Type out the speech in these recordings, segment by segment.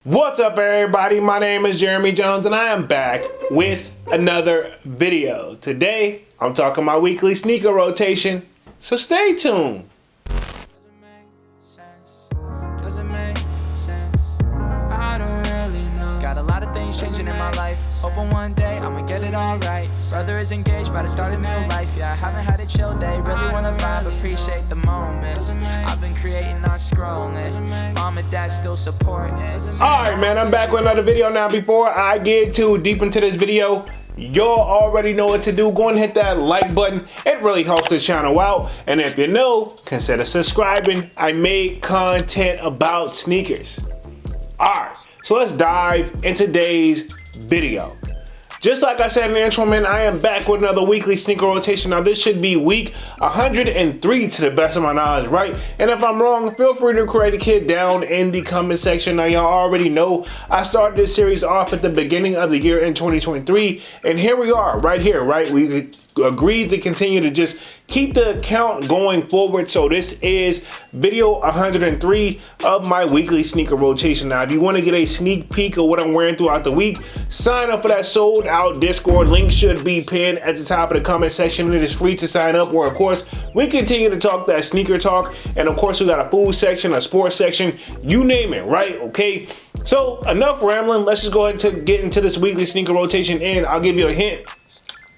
What's up, everybody? My name is Jeremy Jones and I am back with another video. Today I'm talking my weekly sneaker rotation, so stay tuned. I don't really know. Got a lot of things changing in my life. Hoping one day I'ma get it all right. Brother is engaged, about to start a new life. Yeah, I haven't had a chill day. Really wanna vibe, appreciate the moments. I've been creating, not scrolling. Mom and dad still supporting. Alright, man, I'm back with another video. Now, before I get too deep into this video, y'all already know what to do. Go and hit that like button. It really helps the channel out. And if you're new, consider subscribing. I make content about sneakers. Alright, so let's dive into today's video. Just like I said in the intro, man, I am back with another weekly sneaker rotation. Now, this should be week 103 to the best of my knowledge, right? And if I'm wrong, feel free to correct the kid down in the comment section. Now, y'all already know I started this series off at the beginning of the year in 2023. And here we are, right here, right? We agreed to continue to just keep the count going forward. So this is video 103 of my weekly sneaker rotation. Now, if you want to get a sneak peek of what I'm wearing throughout the week, sign up for that sold out Discord. Link should be pinned at the top of the comment section. It is free to sign up, where of course we continue to talk that sneaker talk, and of course we got a food section, a sports section, you name it, right? Okay, so enough rambling. Let's just go ahead and get into this weekly sneaker rotation, and I'll give you a hint.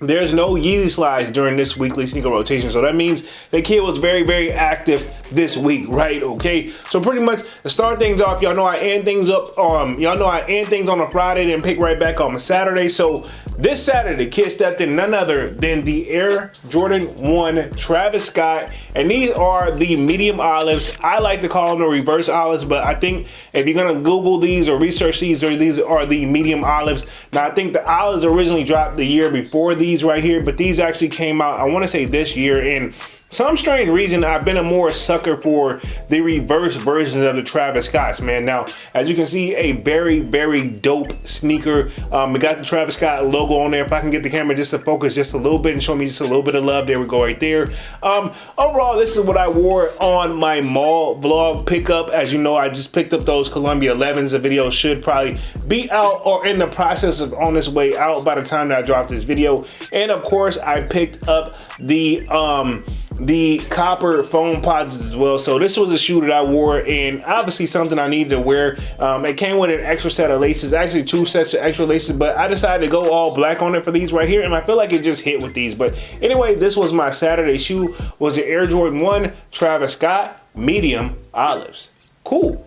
There's no Yeezy slides during this weekly sneaker rotation. So that means the kid was very, very active this week, right? Okay. So pretty much to start things off, y'all know I end things up on a Friday, then pick right back on a Saturday. So this Saturday, the kid stepped in none other than the Air Jordan 1 Travis Scott. And these are the medium olives. I like to call them the reverse olives, but I think if you're gonna Google these or research these are the medium olives. Now, I think the olives originally dropped the year before these right here, but these actually came out, I want to say, this year. And some strange reason, I've been a more sucker for the reverse versions of the Travis Scotts, man. Now, as you can see, a very, very dope sneaker. We got the Travis Scott logo on there. If I can get the camera just to focus just a little bit and show me just a little bit of love, there we go, right there. Overall, this is what I wore on my mall vlog pickup. As you know, I just picked up those Columbia 11s. The video should probably be out or in the process of on its way out by the time that I drop this video. And of course, I picked up the copper foam pods as well. So this was a shoe that I wore, and obviously something I needed to wear. It came with an extra set of laces, actually 2 sets of extra laces, but I decided to go all black on it for these right here, and I feel like it just hit with these. But anyway, this was my Saturday shoe, was the Air Jordan 1 Travis Scott medium olives. Cool.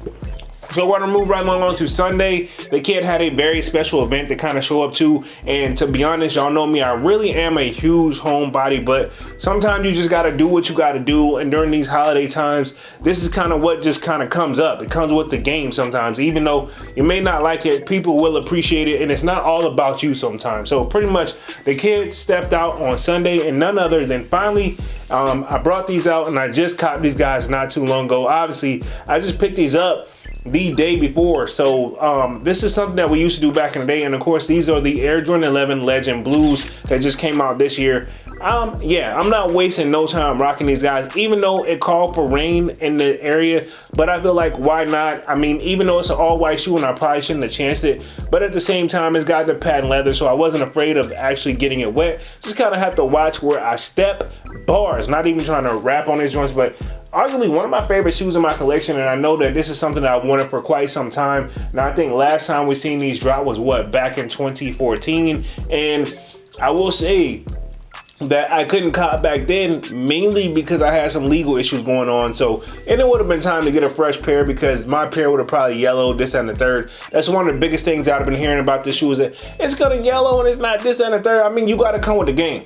So we're gonna move right along on to Sunday. The kid had a very special event to kind of show up to, and to be honest, y'all know me, I really am a huge homebody, but sometimes you just gotta do what you gotta do. And during these holiday times, this is kind of what just kind of comes up. It comes with the game sometimes. Even though you may not like it, people will appreciate it, and it's not all about you sometimes. So pretty much the kid stepped out on Sunday, and none other than finally, I brought these out, and I just caught these guys not too long ago. Obviously, I just picked these up the day before. So this is something that we used to do back in the day, and of course these are the Air Jordan 11 Legend Blues that just came out this year. Yeah, I'm not wasting no time rocking these guys, even though it called for rain in the area, but I feel like why not? I mean, even though it's an all white shoe and I probably shouldn't have chanced it, but at the same time it's got the patent leather, so I wasn't afraid of actually getting it wet. Just kind of have to watch where I step. Bars, not even trying to rap on these joints, but arguably one of my favorite shoes in my collection, and I know that this is something that I've wanted for quite some time. Now, I think last time we seen these drop was what, back in 2014, and I will say that I couldn't cop back then, mainly because I had some legal issues going on. So, and it would have been time to get a fresh pair, because my pair would have probably yellowed, this and the third. That's one of the biggest things I've been hearing about this shoe, is that it's gonna yellow and it's not this and the third. I mean, you gotta come with the game.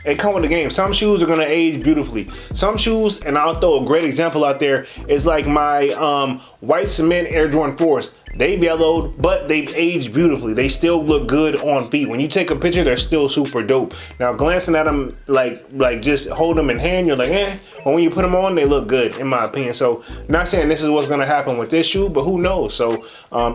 It come with the game. Some shoes are gonna age beautifully. Some shoes, and I'll throw a great example out there, is like my white cement Air Jordan 4s. They've yellowed, but they've aged beautifully. They still look good on feet. When you take a picture, they're still super dope. Now, glancing at them, like just hold them in hand, you're like, eh. But when you put them on, they look good, in my opinion. So, not saying this is what's gonna happen with this shoe, but who knows? So,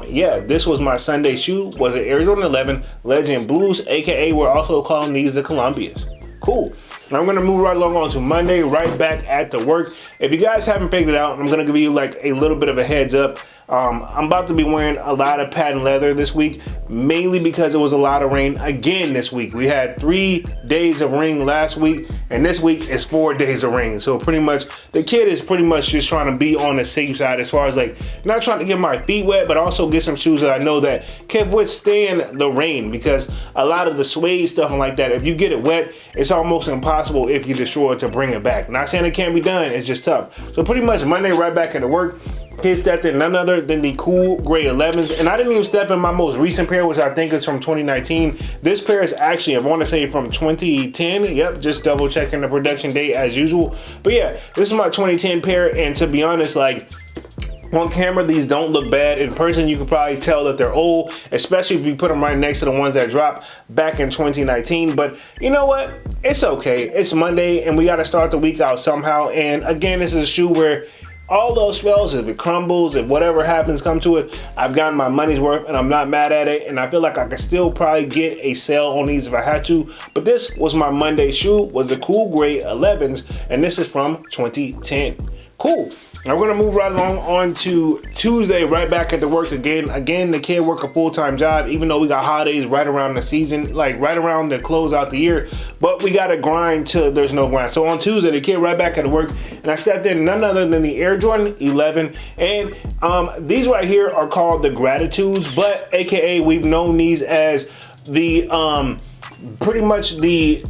yeah, this was my Sunday shoe. Was an Air Jordan 11 Legend Blues, aka we're also calling these the Columbias. Cool. I'm going to move right along on to Monday, right back at the work. If you guys haven't figured it out, I'm going to give you like a little bit of a heads up. I'm about to be wearing a lot of patent leather this week, mainly because it was a lot of rain again this week. We had 3 days of rain last week, and this week is 4 days of rain. So pretty much the kid is pretty much just trying to be on the safe side as far as like not trying to get my feet wet, but also get some shoes that I know that can withstand the rain, because a lot of the suede stuff and like that, if you get it wet, it's almost impossible if you destroy it to bring it back. Not saying it can't be done, it's just tough. So pretty much Monday right back into work. Kid stepped in none other than the Cool Gray 11s, and I didn't even step in my most recent pair, which I think is from 2019. This pair is actually, I want to say, from 2010. Yep, just double checking the production date as usual. But yeah, this is my 2010 pair, and to be honest, like, on camera, these don't look bad. In person, you can probably tell that they're old, especially if you put them right next to the ones that dropped back in 2019. But you know what? It's okay. It's Monday, and we got to start the week out somehow. And again, this is a shoe where all those fails, if it crumbles, if whatever happens come to it, I've gotten my money's worth and I'm not mad at it, and I feel like I could still probably get a sale on these if I had to. But this was my Monday shoe, was the Cool Gray 11s, and this is from 2010. Cool. Now we're gonna move right along on to Tuesday, right back at the work again. Again, the kid work a full-time job, even though we got holidays right around the season, like right around the close out the year, but we gotta grind till there's no grind. So on Tuesday, the kid right back at the work, and I stepped in none other than the Air Jordan 11, and these right here are called the Gratitudes, but AKA we've known these as the pretty much the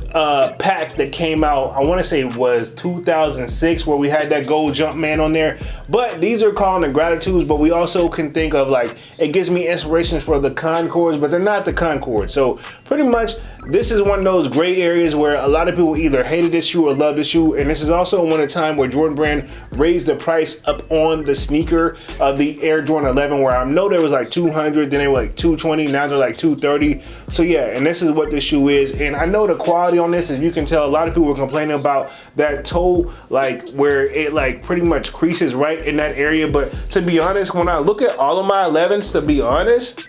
pack that came out, I want to say it was 2006, where we had that gold Jumpman on there. But these are called the Gratitudes, but we also can think of, like, it gives me inspirations for the Concords, but they're not the Concord. So pretty much this is one of those gray areas where a lot of people either hated this shoe or loved this shoe, and this is also one of the time where Jordan Brand raised the price up on the sneaker of the Air Jordan 11, where I know there was like 200, then they were like 220, now they're like 230. So yeah, and this is what this shoe is, and I know the quality on this, as you can tell, a lot of people were complaining about that toe, like where it like pretty much creases right in that area. But to be honest, when I look at all of my 11s, to be honest,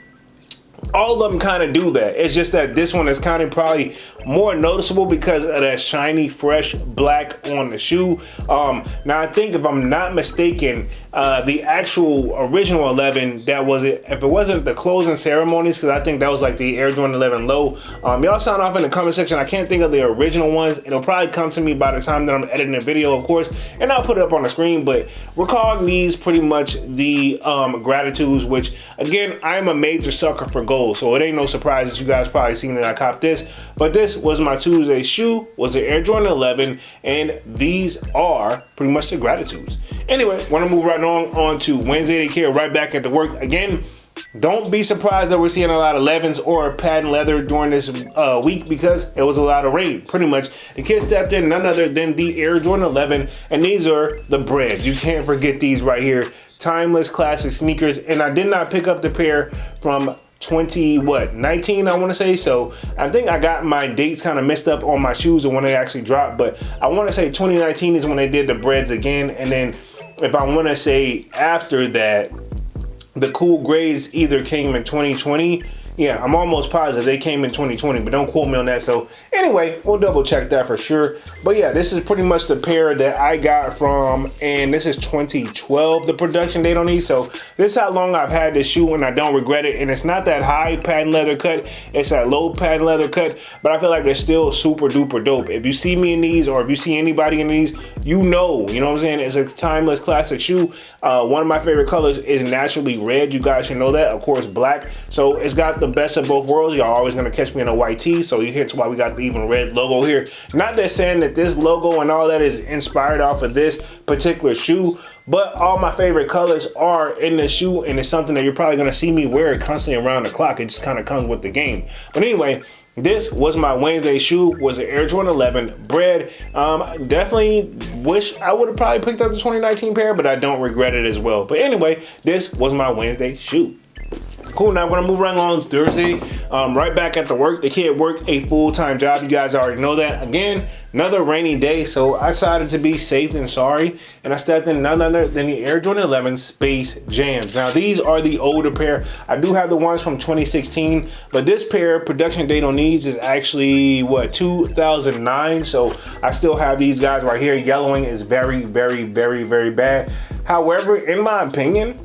all of them kind of do that. It's just that this one is kind of probably more noticeable because of that shiny, fresh black on the shoe. Now I think, if I'm not mistaken, the actual original 11, that was it. If it wasn't the closing ceremonies, because I think that was like the Air Jordan 11 low. Y'all sound off in the comment section. I can't think of the original ones. It'll probably come to me by the time that I'm editing the video, of course, and I'll put it up on the screen. But we're calling these pretty much the Gratitudes, which again, I'm a major sucker for gold, so it ain't no surprise that you guys probably seen that I copped this. But this was my Tuesday shoe, was the Air Jordan 11, and these are pretty much the Gratitudes. Anyway, want to move right on to Wednesday. They care right back at the work again. Don't be surprised that we're seeing a lot of 11s or patent leather during this week, because it was a lot of rain. Pretty much the kid stepped in none other than the Air Jordan 11, and these are the bread. You can't forget these right here. Timeless classic sneakers, and I did not pick up the pair from 19, I want to say. So I think I got my dates kind of messed up on my shoes and when they actually dropped, but I want to say 2019 is when they did the breads again. And then if I want to say after that, the Cool Grays either came in 2020. Yeah, I'm almost positive they came in 2020, but don't quote me on that. So anyway, we'll double check that for sure. But yeah, this is pretty much the pair that I got from, and this is 2012, the production date on these. So this is how long I've had this shoe, and I don't regret it. And it's not that high patent leather cut, it's that low patent leather cut, but I feel like they're still super duper dope. If you see me in these, or if you see anybody in these, you know what I'm saying? It's a timeless classic shoe. One of my favorite colors is naturally red. You guys should know that. Of course, black. So it's got the best of both worlds. Y'all always gonna catch me in a white tee, so hence why we got the even red logo here. Not that saying that this logo and all that is inspired off of this particular shoe, but all my favorite colors are in the shoe, and it's something that you're probably gonna see me wear constantly around the clock. It just kind of comes with the game. But anyway, this was my Wednesday shoe, was an Air Jordan 11 bread. Definitely wish I would have probably picked up the 2019 pair, but I don't regret it as well. But anyway, this was my Wednesday shoe. Cool, now we're gonna move right on Thursday. Right back at the work. The kid worked a full-time job. You guys already know that. Again, another rainy day, so I decided to be safe than sorry, and I stepped in none other than the Air Jordan 11 Space Jams. Now these are the older pair. I do have the ones from 2016, but this pair, production date on these is actually what, 2009. So I still have these guys right here. Yellowing is very, very, very, very bad. However, in my opinion,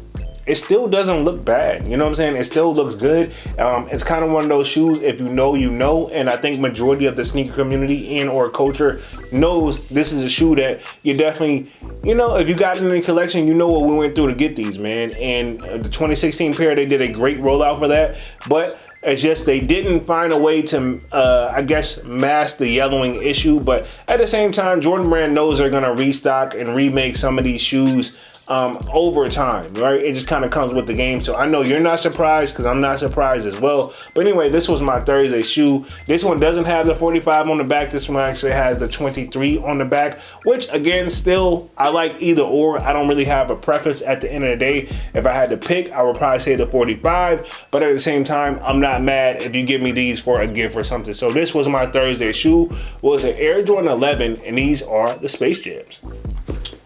it still doesn't look bad. You know what I'm saying? It still looks good. It's kind of one of those shoes, if you know, you know. And I think majority of the sneaker community and or culture knows this is a shoe that you definitely, you know, if you got it in the collection, you know what we went through to get these, man. And the 2016 pair, they did a great rollout for that. But it's just they didn't find a way to, I guess, mask the yellowing issue. But at the same time, Jordan Brand knows they're going to restock and remake some of these shoes over time, right? It just kind of comes with the game. So I know you're not surprised because I'm not surprised as well. But anyway, this was my Thursday shoe. This one doesn't have the 45 on the back. This one actually has the 23 on the back, which again, still, I like either or. I don't really have a preference at the end of the day. If I had to pick, I would probably say the 45. But at the same time, I'm not mad if you give me these for a gift or something. So this was my Thursday shoe. It was an Air Jordan 11, and these are the Space Jams.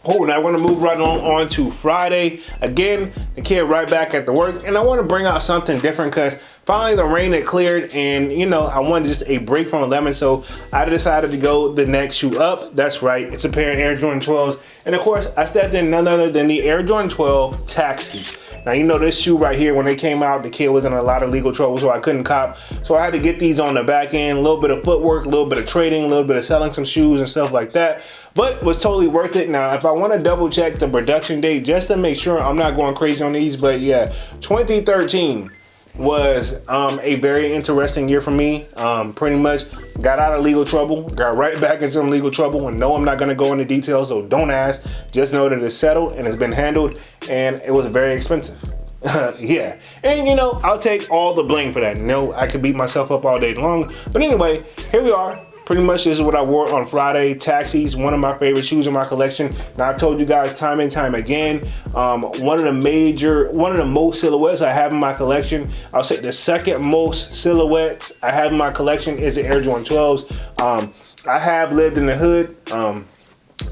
Oh, now I want to move right on to Friday. Again, the kid right back at the work, and I want to bring out something different because finally the rain had cleared, and you know, I wanted just a break from 11, so I decided to go the next shoe up. That's right, it's a pair of Air Jordan 12s, and of course, I stepped in none other than the Air Jordan 12 Taxis. Now, you know this shoe right here, when they came out, the kid was in a lot of legal trouble, so I couldn't cop. So I had to get these on the back end, a little bit of footwork, a little bit of trading, a little bit of selling some shoes and stuff like that. But it was totally worth it. Now, if I want to double check the production date, just to make sure I'm not going crazy on these, but yeah, 2013 was a very interesting year for me. Pretty much got out of legal trouble, got right back into some legal trouble, and no, I'm not going to go into details, so don't ask. Just know that it's settled and it's been handled, and it was very expensive. Yeah, and you know, I'll take all the blame for that. You know, I could beat myself up all day long, but anyway, here we are. Pretty much this is what I wore on Friday. Taxis, one of my favorite shoes in my collection. Now, I've told you guys time and time again, one of the most silhouettes I have in my collection, I'll say the second most silhouettes I have in my collection is the Air Jordan 12s. I have lived in the hood.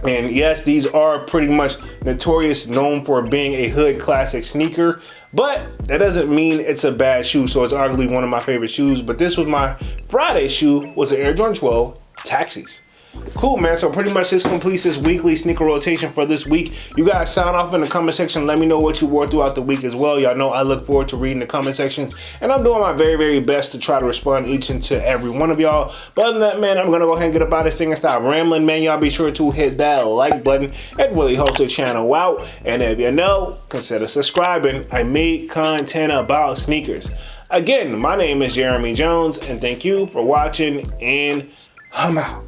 And yes, these are pretty much notorious, known for being a hood classic sneaker, but that doesn't mean it's a bad shoe. So it's arguably one of my favorite shoes. But this was my Friday shoe, was an Air Jordan 12 Taxis. Cool, man. So pretty much this completes this weekly sneaker rotation for this week. You guys sound off in the comment section. Let me know what you wore throughout the week as well. Y'all know I look forward to reading the comment sections, and I'm doing my very, very best to try to respond each and to every one of y'all. But other than that, man, I'm gonna go ahead and get up out of this thing and stop rambling, man. Y'all be sure to hit that like button. It really helps the channel out. And if you know, consider subscribing. I make content about sneakers. Again, my name is Jeremy Jones, and thank you for watching, and I'm out.